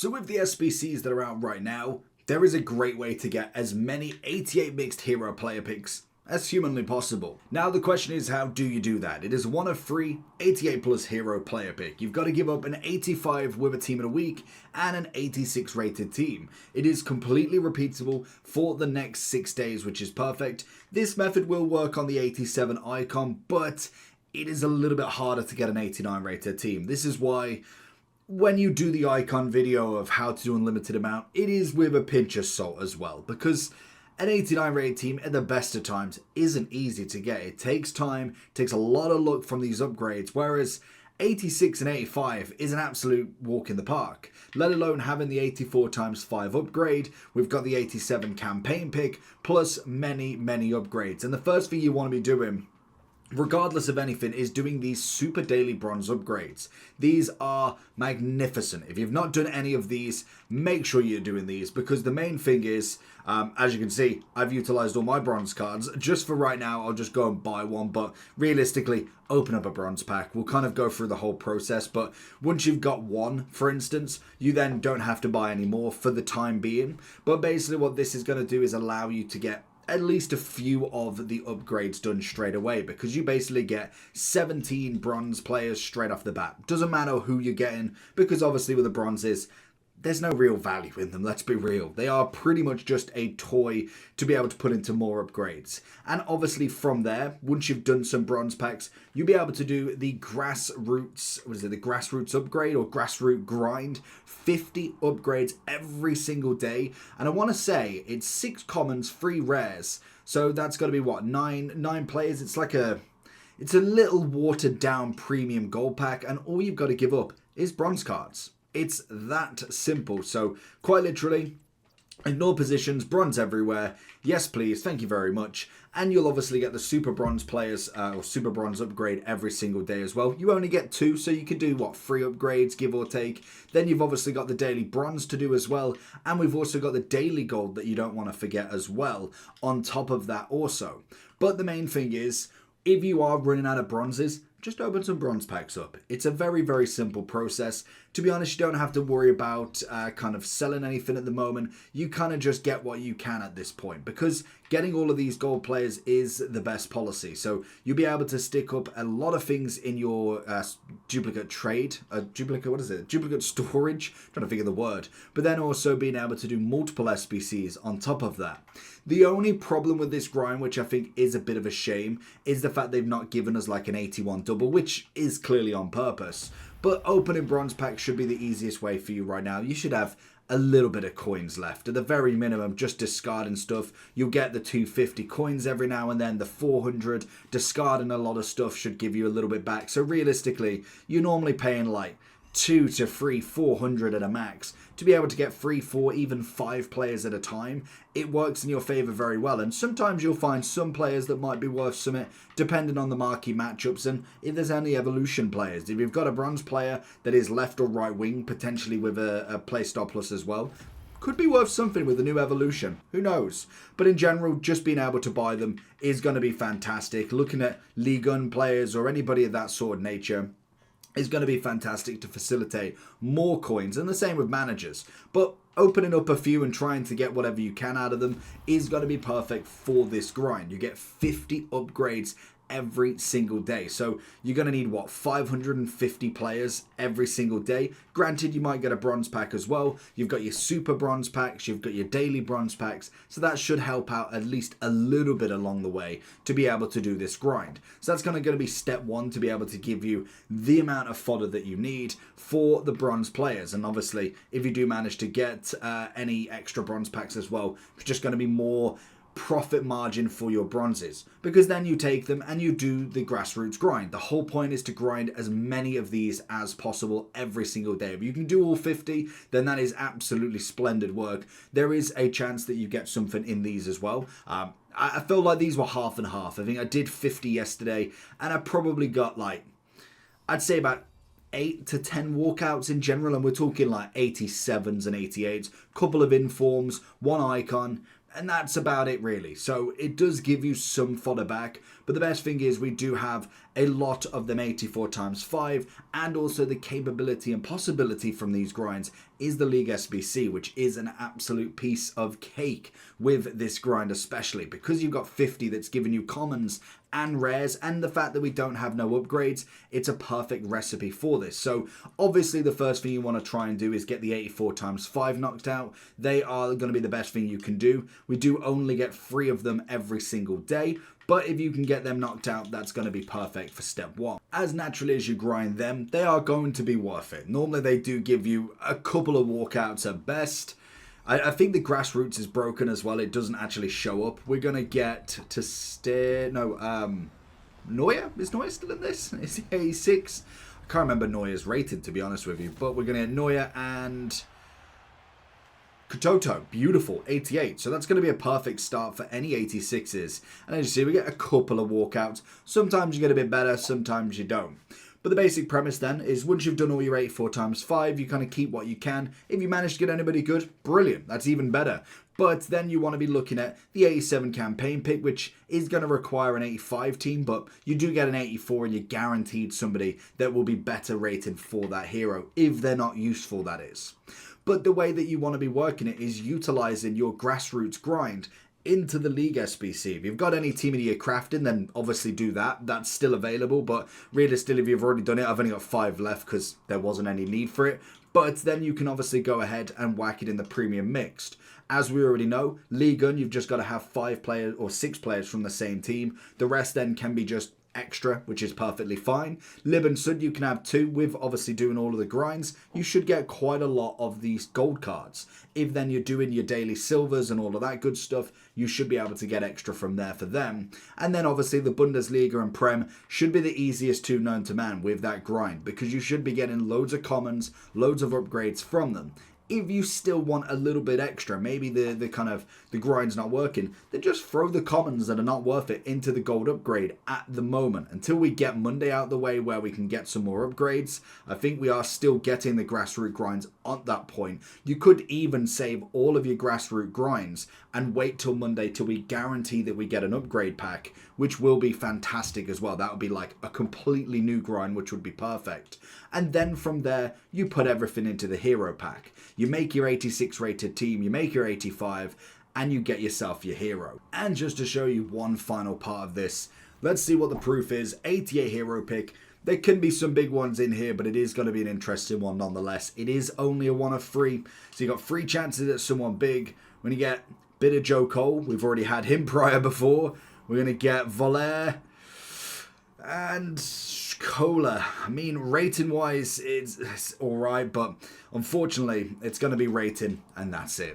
So with the SBCs that are out right now, there is a great way to get as many 88 mixed hero player picks as humanly possible. Now the question is, how do you do that? It is one of three 88 plus hero player pick. You've got to give up an 85 with a team in a week and an 86 rated team. It is completely repeatable for the next 6 days, which is perfect. This method will work on the 87 icon, but it is a little bit harder to get an 89 rated team. This is why when you do the icon video of how to do unlimited amount, it is with a pinch of salt as well, because an 89 rated team at the best of times isn't easy to get. It takes time, takes a lot of luck from these upgrades, whereas 86 and 85 is an absolute walk in the park, let alone having the 84 times 5 upgrade. We've got the 87 campaign pick, plus many upgrades. And the first thing you want to be doing, regardless of anything, is doing these super daily bronze upgrades. These are magnificent. If you've not done any of these, make sure you're doing these, because the main thing is, as you can see, I've utilized all my bronze cards. Just for right now, I'll just go and buy one, but realistically, open up a bronze pack. We'll kind of go through the whole process, but once you've got one, for instance, you then don't have to buy any more for the time being. But basically what this is going to do is allow you to get at least a few of the upgrades done straight away, because you basically get 17 bronze players straight off the bat. Doesn't matter who you're getting, because obviously with the bronzes, there's no real value in them, let's be real. They are pretty much just a toy to be able to put into more upgrades. And obviously from there, once you've done some bronze packs, you'll be able to do the Grassroots, what is it, the Grassroots upgrade or Grassroot grind. 50 upgrades every single day. And I want to say it's 6 commons, 3 rares. So that's got to be what, 9 players? It's a little watered down premium gold pack, and all you've got to give up is bronze cards. It's that simple. So quite literally, ignore positions, bronze everywhere. Yes, please. Thank you very much. And you'll obviously get the super bronze players or super bronze upgrade every single day as well. You only get 2, so you could do what, 3 upgrades, give or take. Then you've obviously got the daily bronze to do as well. And we've also got the daily gold that you don't want to forget as well on top of that also. But the main thing is, if you are running out of bronzes, just open some bronze packs up. It's a very simple process. To be honest, you don't have to worry about kind of selling anything at the moment. You kind of just get what you can at this point, because getting all of these gold players is the best policy. So you'll be able to stick up a lot of things in your duplicate trade, duplicate storage, I'm trying to figure the word, but then also being able to do multiple SBCs on top of that. The only problem with this grind, which I think is a bit of a shame, is the fact they've not given us like an 81 double, which is clearly on purpose. But opening bronze packs should be the easiest way for you right now. You should have a little bit of coins left. At the very minimum, just discarding stuff. You'll get the 250 coins every now and then, the 400. Discarding a lot of stuff should give you a little bit back. So realistically, you're normally paying like 2 to 3, 400 at a max to be able to get 3, 4, even 5 players at a time. It works in your favor very well, and sometimes you'll find some players that might be worth something depending on the marquee matchups and if there's any evolution players. If you've got a bronze player that is left or right wing, potentially with a playstyle plus as well, could be worth something with a new evolution. Who knows? But in general, just being able to buy them is going to be fantastic. Looking at League Gun players or anybody of that sort of nature is going to be fantastic to facilitate more coins, and the same with managers. But opening up a few and trying to get whatever you can out of them is going to be perfect for this grind. You get 50 upgrades every single day. So you're going to need, what, 550 players every single day. Granted, you might get a bronze pack as well. You've got your super bronze packs, you've got your daily bronze packs. So that should help out at least a little bit along the way to be able to do this grind. So that's going to be step 1, to be able to give you the amount of fodder that you need for the bronze players. And obviously, if you do manage to get any extra bronze packs as well, it's just going to be more profit margin for your bronzes, because then you take them and you do the Grassroots grind. The whole point is to grind as many of these as possible every single day. If you can do all 50, then that is absolutely splendid work. There is a chance that you get something in these as well. I felt like these were half and half. I think I did 50 yesterday, and I probably got like, I'd say about 8 to 10 walkouts in general, and we're talking like 87s and 88s, couple of informs, 1 icon, and that's about it really. So it does give you some fodder back, but the best thing is we do have a lot of them 84 times 5, and also the capability and possibility from these grinds is the League SBC, which is an absolute piece of cake with this grind, especially because you've got 50 that's giving you commons and rares, and the fact that we don't have no upgrades, it's a perfect recipe for this. So obviously the first thing you want to try and do is get the 84 times 5 knocked out. They are going to be the best thing you can do. We do only get 3 of them every single day, but if you can get them knocked out, that's going to be perfect for step 1. As naturally as you grind them, they are going to be worth it. Normally they do give you a couple of walkouts at best. I think the Grassroots is broken as well. It doesn't actually show up. We're going to get to Neuer? Is Neuer still in this? Is he 86? I can't remember Neuer's rated, to be honest with you. But we're going to get Neuer and Kototo. Beautiful. 88. So that's going to be a perfect start for any 86s. And as you see, we get a couple of walkouts. Sometimes you get a bit better, sometimes you don't. But the basic premise then is once you've done all your 84 times 5, you kind of keep what you can. If you manage to get anybody good, brilliant. That's even better. But then you want to be looking at the 87 campaign pick, which is going to require an 85 team, but you do get an 84 and you're guaranteed somebody that will be better rated for that hero, if they're not useful, that is. But the way that you want to be working it is utilizing your Grassroots grind into the League SBC. If you've got any Team of the Year crafting, then obviously do that. That's still available, but realistically, if you've already done it, I've only got 5 left because there wasn't any need for it. But then you can obviously go ahead and whack it in the Premium Mixed. As we already know, League Gun, you've just got to have 5 players or 6 players from the same team. The rest then can be just extra, which is perfectly fine. Lib and Sud, you can have 2 with obviously doing all of the grinds. You should get quite a lot of these gold cards. If then you're doing your daily silvers and all of that good stuff, you should be able to get extra from there for them. And then obviously the Bundesliga and Prem should be the easiest 2 known to man with that grind, because you should be getting loads of commons, loads of upgrades from them. If you still want a little bit extra, maybe the grind's not working, then just throw the commons that are not worth it into the gold upgrade at the moment. Until we get Monday out of the way where we can get some more upgrades, I think we are still getting the Grassroots grinds at that point. You could even save all of your Grassroots grinds and wait till Monday till we guarantee that we get an upgrade pack, which will be fantastic as well. That would be like a completely new grind, which would be perfect. And then from there, you put everything into the hero pack. You make your 86 rated team, you make your 85, and you get yourself your hero. And just to show you one final part of this, let's see what the proof is. 88 hero pick. There can be some big ones in here, but it is going to be an interesting one nonetheless. It is only a 1 of 3, so you've got 3 chances at someone big. When you get bit of Joe Cole, we've already had him prior before. We're going to get Voler and Cola. I mean, rating wise, it's alright, but unfortunately, it's going to be rating, and that's it.